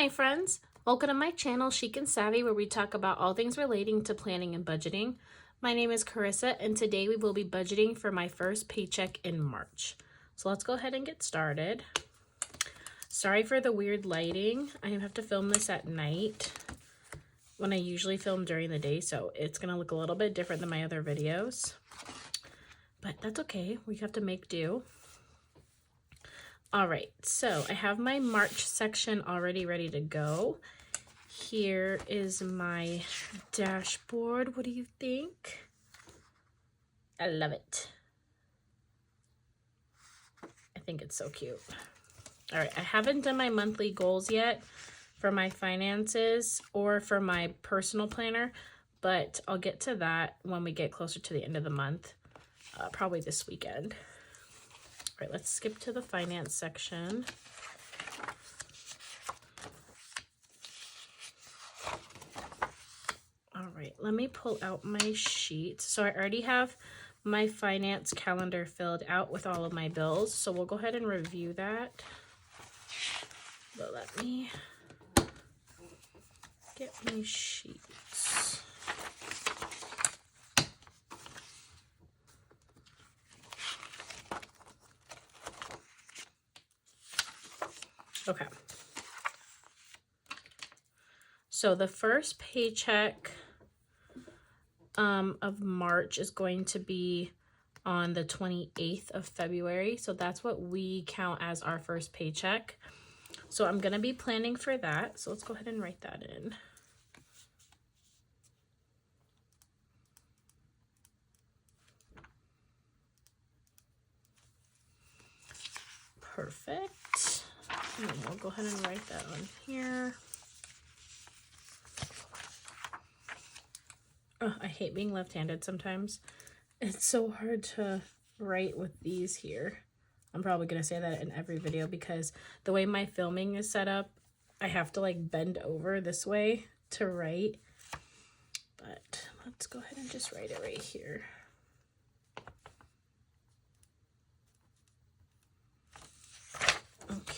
Hi friends, welcome to my channel Chic and Savvy, where we talk about all things relating to planning and budgeting. My name is Carissa and today we will be budgeting for my first paycheck in March. So let's go ahead and get started. Sorry for the weird lighting. I have to film this at night when I usually film during the day, so it's going to look a little bit different than my other videos. But that's okay, we have to make do. All right, so I have my March section already ready to go. Here is my dashboard. What do you think? I love it. I think it's so cute. All right, I haven't done my monthly goals yet for my finances or for my personal planner, but I'll get to that when we get closer to the end of the month, probably this weekend. All right, let's skip to the finance section. All right, let me pull out my sheet. So I already have my finance calendar filled out with all of my bills. So we'll go ahead and review that. But let me get my sheets. Okay. So the first paycheck of March is going to be on the 28th of February. So that's what we count as our first paycheck. So I'm going to be planning for that. So let's go ahead and write that in. Perfect. And we'll go ahead and write that on here. Oh, I hate being left-handed sometimes. It's so hard to write with these here. I'm probably going to say that in every video because the way my filming is set up, I have to like bend over this way to write. But let's go ahead and just write it right here. Okay.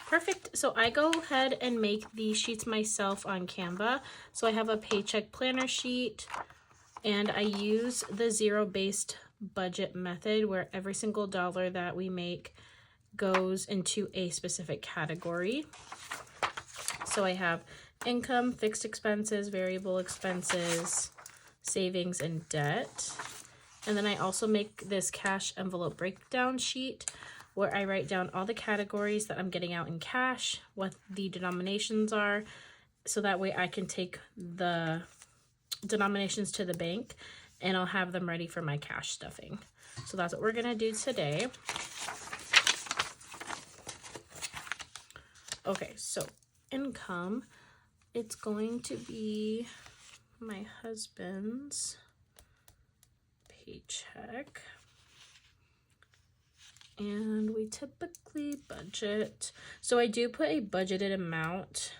Perfect. So I go ahead and make these sheets myself on Canva. So I have a paycheck planner sheet and I use the zero-based budget method where every single dollar that we make goes into a specific category. So I have income, fixed expenses, variable expenses, savings, and debt. And then I also make this cash envelope breakdown sheet where I write down all the categories that I'm getting out in cash, what the denominations are, so that way I can take the denominations to the bank and I'll have them ready for my cash stuffing. So that's what we're gonna do today. Okay, so income, it's going to be my husband's paycheck. And we typically budget. So I do put a budgeted amount,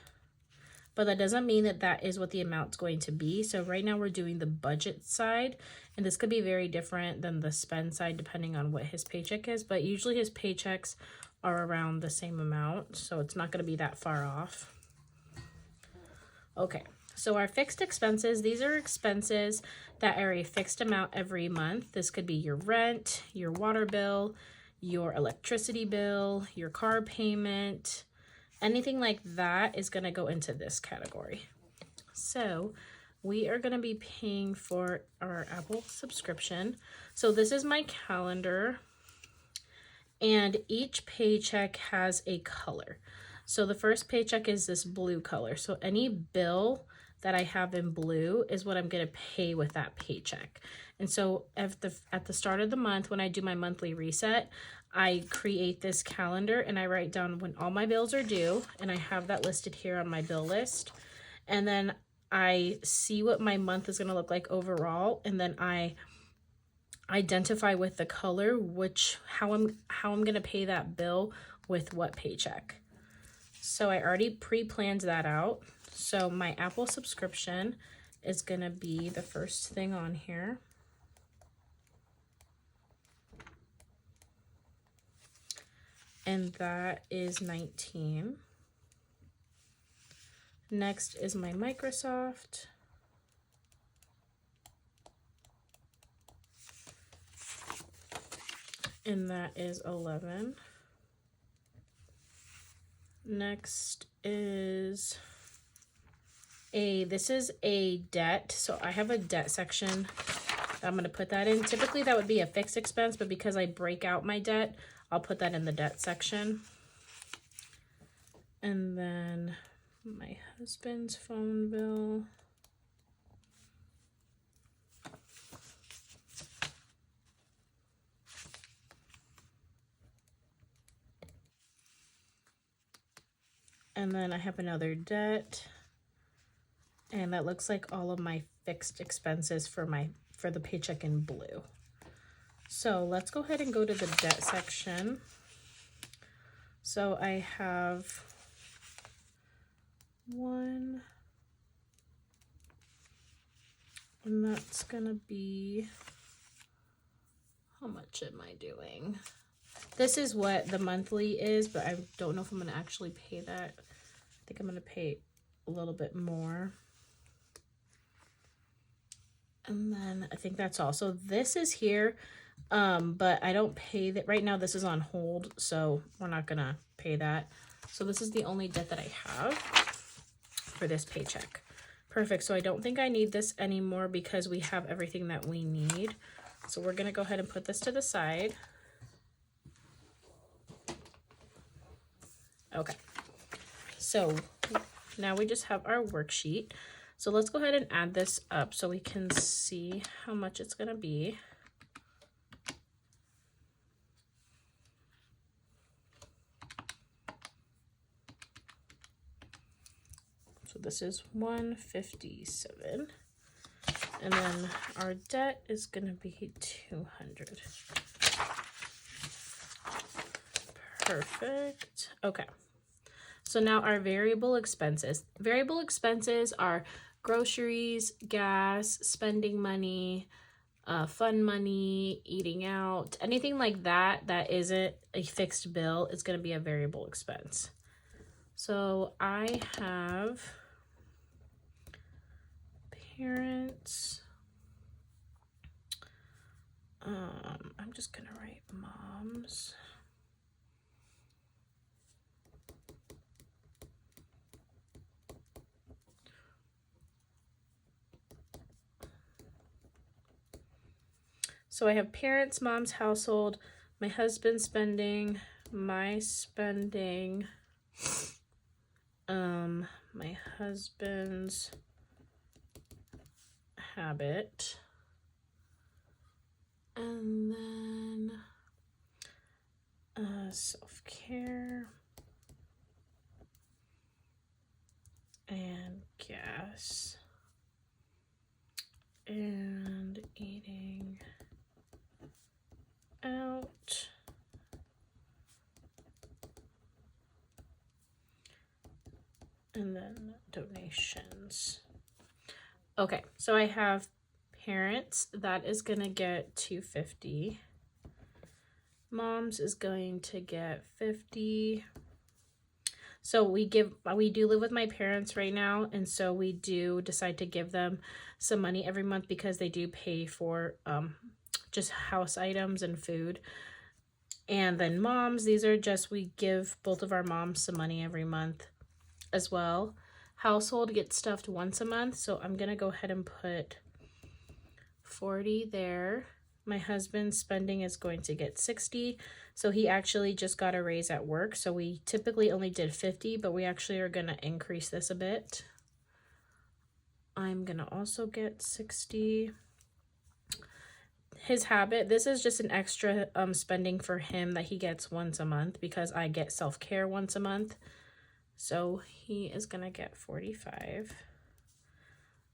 but that doesn't mean that that is what the amount's going to be. So right now we're doing the budget side, and this could be very different than the spend side depending on what his paycheck is, but usually his paychecks are around the same amount, so it's not going to be that far off. Okay, so our fixed expenses, these are expenses that are a fixed amount every month. This could be your rent, your water bill, your electricity bill, your car payment, anything like that is going to go into this category. So we are going to be paying for our Apple subscription. So this is my calendar, and each paycheck has a color. So the first paycheck is this blue color. So any bill that I have in blue is what I'm going to pay with that paycheck. And so at the start of the month, when I do my monthly reset, I create this calendar and I write down when all my bills are due, and I have that listed here on my bill list. And then I see what my month is going to look like overall, and then I identify with the color how I'm going to pay that bill with what paycheck. So I already pre-planned that out. So my Apple subscription is going to be the first thing on here. and that is 19. Next is my Microsoft. And that is 11. Next is this is a debt. So I have a debt section. I'm going to put that in. Typically that would be a fixed expense, but because I break out my debt, I'll put that in the debt section. And then my husband's phone bill. And then I have another debt. And that looks like all of my fixed expenses for the paycheck in blue. So let's go ahead and go to the debt section. So I have 1, and that's gonna be, how much am I doing? This is what the monthly is, but I don't know if I'm gonna actually pay that. I think I'm gonna pay a little bit more. And then I think that's all. So this is here, but I don't pay that right now. This is on hold, so we're not gonna pay that. So this is the only debt that I have for this paycheck. Perfect. So I don't think I need this anymore because we have everything that we need. So we're gonna go ahead and put this to the side. Okay. So now we just have our worksheet. So let's go ahead and add this up so we can see how much it's going to be. So this is 157. And then our debt is going to be 200. Perfect. Okay. So now our variable expenses. Variable expenses are groceries, gas, spending money, fun money, eating out, anything like that that isn't a fixed bill is going to be a variable expense. So I have parents. I'm just going to write moms. So I have parents, mom's household, my husband's spending, my spending, my husband's habit, and then self-care and gas and eating out and then donations. Okay, so I have parents, that is gonna get $250. Mom's is going to get $50. So we do live with my parents right now, and so we do decide to give them some money every month because they do pay for just house items and food. And then moms, these are just, we give both of our moms some money every month as well. Household gets stuffed once a month, so I'm gonna go ahead and put 40 there. My husband's spending is going to get 60. So he actually just got a raise at work. So we typically only did 50, but we actually are gonna increase this a bit. I'm gonna also get 60. His habit, this is just an extra spending for him that he gets once a month because I get self-care once a month. So he is gonna get 45.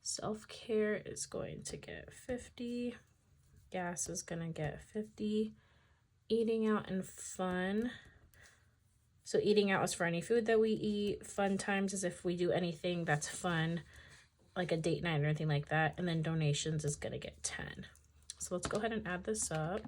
Self-care is going to get 50. Gas is gonna get 50. Eating out and fun. So eating out is for any food that we eat. Fun times is if we do anything that's fun, like a date night or anything like that. And then donations is gonna get 10. So let's go ahead and add this up.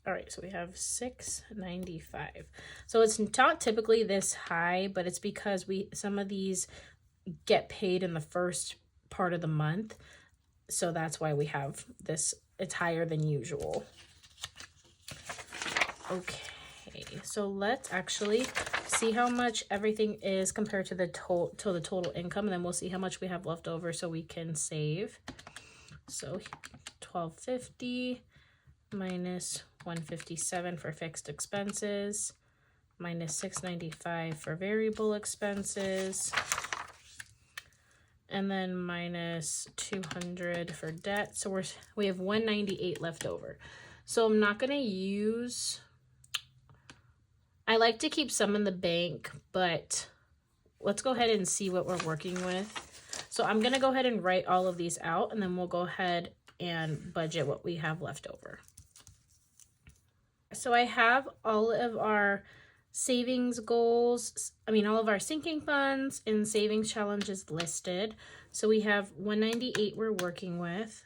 All right, so we have $6.95. So it's not typically this high, but it's because some of these get paid in the first part of the month. So that's why we have this, it's higher than usual. Okay, so let's actually see how much everything is compared to the total income, and then we'll see how much we have left over so we can save. So $1,250 minus $157 for fixed expenses, minus $695 for variable expenses, and then minus $200 for debt. So we have $198 left over. So I'm not gonna use, I like to keep some in the bank, but let's go ahead and see what we're working with. So I'm gonna go ahead and write all of these out, and then we'll go ahead and budget what we have left over. So I have all of our savings goals, all of our sinking funds and savings challenges listed. So we have 198 we're working with.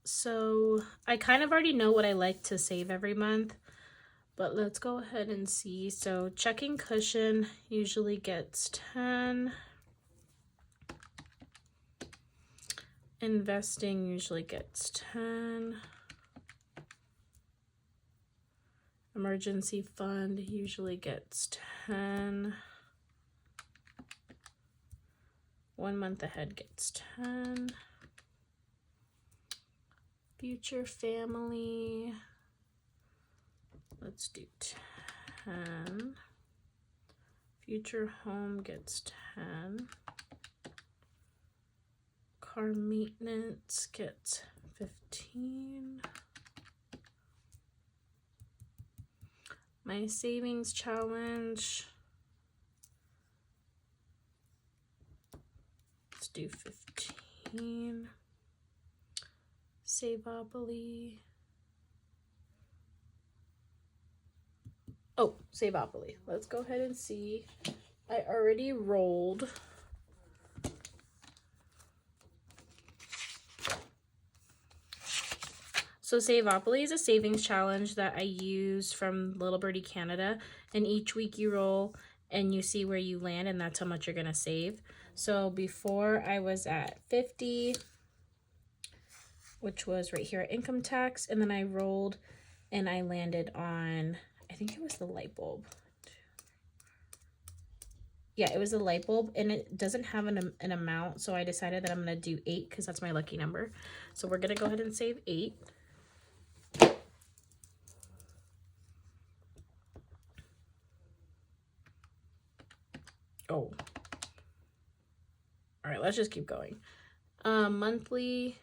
So I kind of already know what I like to save every month, but let's go ahead and see. So checking cushion usually gets 10. Investing usually gets 10. Emergency fund usually gets 10. 1 month ahead gets 10. Future family, let's do 10. Future home gets 10. Car maintenance gets 15. My savings challenge, let's do 15. Savopoly. Oh, Savopoly. Let's go ahead and see. I already rolled. So Savopoly is a savings challenge that I use from LittleBirdieCananda, and each week you roll and you see where you land, and that's how much you're gonna save. So before I was at 50, which was right here at income tax, and then I rolled and I landed on, I think it was the light bulb. Yeah, it was the light bulb, and it doesn't have an amount, so I decided that I'm gonna do 8 because that's my lucky number. So we're gonna go ahead and save 8. Oh. All right, let's just keep going. Monthly,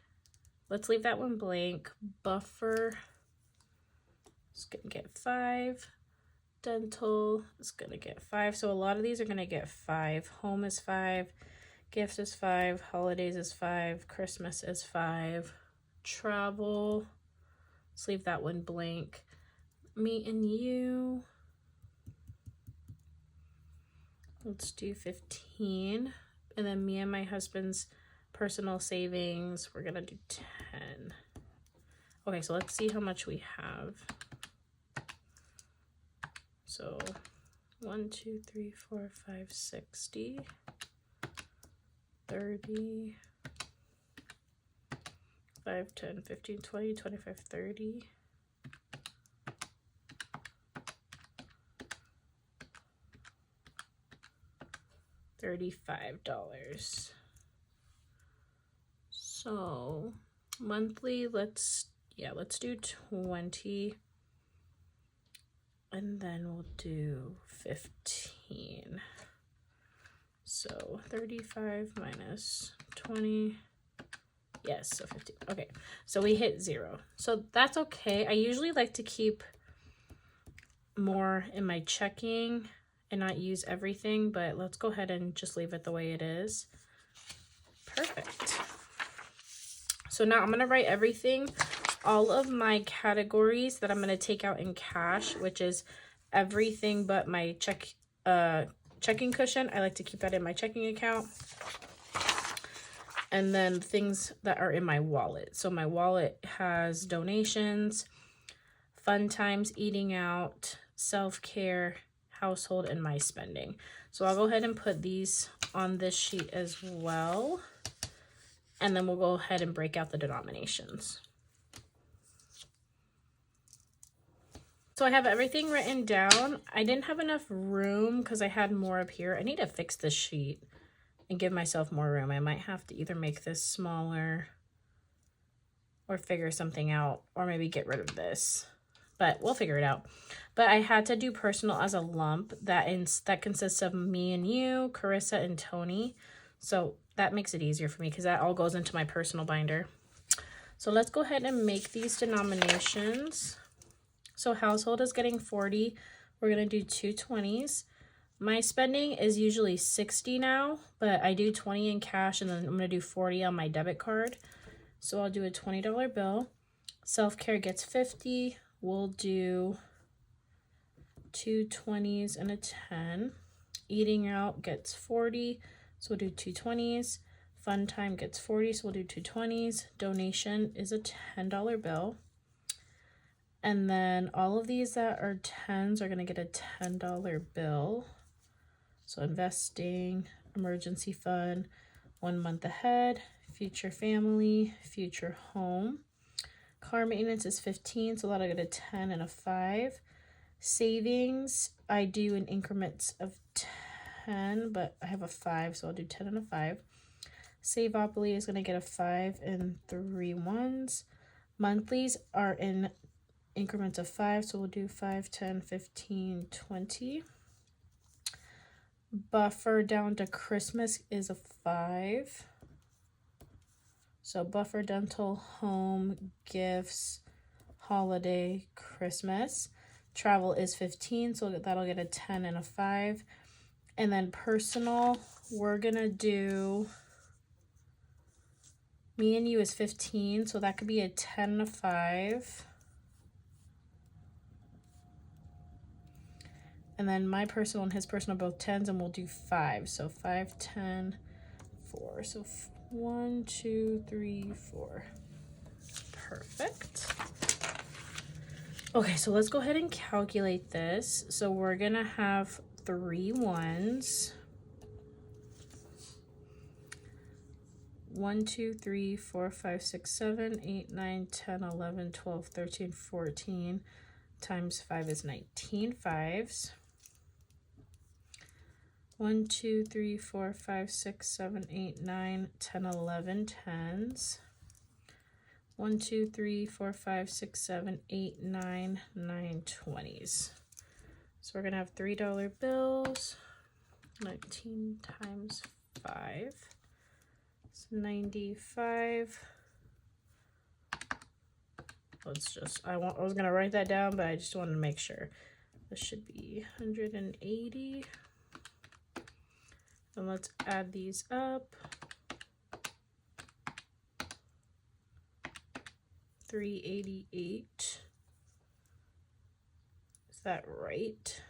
let's leave that one blank. Buffer is gonna get 5. Dental is gonna get 5. So a lot of these are gonna get 5. Home is 5. Gifts is 5. Holidays is 5. Christmas is 5. Travel, let's leave that one blank. Me and you, let's do 15. And then me and my husband's personal savings, we're gonna do 10. Okay, so let's see how much we have. So 1, 2, 3, 4, 5, 60, 30, 5, 10, 15, 20, 25, 30. $35. So monthly, let's do 20, and then we'll do 15. So 35 minus 20, yes, so 15. Okay, so we hit 0. So that's okay. I usually like to keep more in my checking and not use everything, but let's go ahead and just leave it the way it is. Perfect. So now I'm gonna write everything, all of my categories that I'm gonna take out in cash, which is everything but my checking cushion. I like to keep that in my checking account. And then things that are in my wallet. So my wallet has donations, fun times, eating out, self-care, household, and my spending. So I'll go ahead and put these on this sheet as well. And then we'll go ahead and break out the denominations. So I have everything written down. I didn't have enough room because I had more up here. I need to fix this sheet and give myself more room. I might have to either make this smaller or figure something out, or maybe get rid of this, but we'll figure it out. But I had to do personal as a lump that consists of me and you, Carissa and Tony. So that makes it easier for me because that all goes into my personal binder. So let's go ahead and make these denominations. So household is getting 40. We're going to do 2 20s. My spending is usually 60 now, but I do 20 in cash and then I'm going to do 40 on my debit card. So I'll do a $20 bill. Self-care gets 50. We'll do 2 20s and a 10. Eating out gets 40. So we'll do 2 20s. Fun time gets 40. So we'll do 2 20s. Donation is a $10 bill. And then all of these that are 10s are going to get a $10 bill. So investing, emergency fund, 1 month ahead, future family, future home. Car maintenance is 15, so that'll get a 10 and a 5. Savings, I do in increments of 10, but I have a 5, so I'll do 10 and a 5. Savopoly is going to get a 5 and 3 1s. Monthlies are in increments of 5, so we'll do 5, 10, 15, 20. Buffer down to Christmas is a 5. So buffer, dental, home, gifts, holiday, Christmas. Travel is 15, so that'll get a 10 and a 5. And then personal, we're gonna do, me and you is 15, so that could be a 10 and a 5. And then my personal and his personal are both 10s, and we'll do 5. So 5, 10, 4. So 1, 2, 3, 4. Perfect. Okay, so let's go ahead and calculate this. So we're gonna have 3 1s. 1, 2, 3, 4, 5, 6, 7, 8, 9, 10, 11, 12, 13, 14 times 5 is 19 5s. 1, 2, 3, 4, 5, 6, 7, 8, 9, 10, 11 10s. 1, 2, 3, 4, 5, 6, 7, 8, 9, 9 20s. So we're gonna have $3 bills. 19 times 5. It's 95. Let's just, I was gonna write that down, but I just wanted to make sure. This should be 180. And let's add these up. 388. Is that right?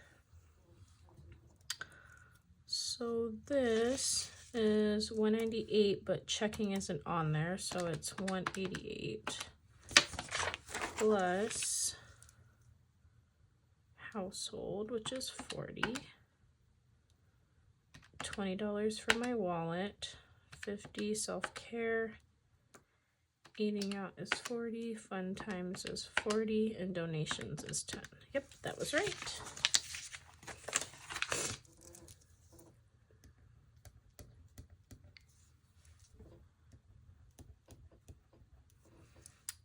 So this is 198, but checking isn't on there, so it's 188 plus household, which is 40. $20 for my wallet, 50 self-care, eating out is 40, fun times is 40, and donations is 10. Yep, that was right.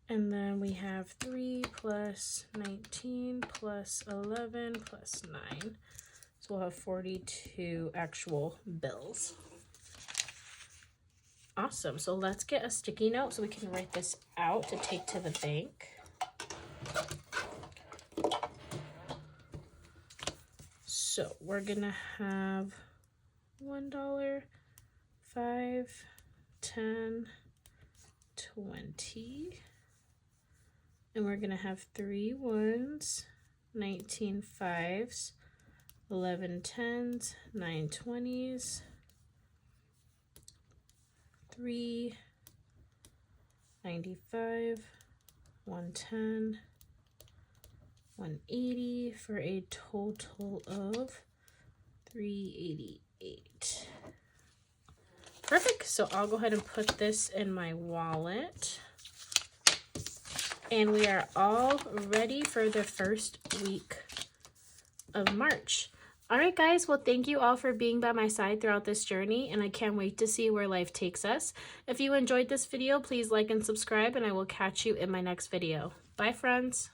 And then we have 3 plus 19 plus 11 plus 9. So we'll have 42 actual bills. Awesome. So let's get a sticky note so we can write this out to take to the bank. So we're gonna have $1, 5, 10, 20. And we're gonna have 3 1s, 19 5s, 11 10s, 9 20s, 3, 95, 110, $180 for a total of $388. Perfect. So I'll go ahead and put this in my wallet. And we are all ready for the first week of March. All right, guys. Well, thank you all for being by my side throughout this journey, and I can't wait to see where life takes us. If you enjoyed this video, please like and subscribe, and I will catch you in my next video. Bye, friends.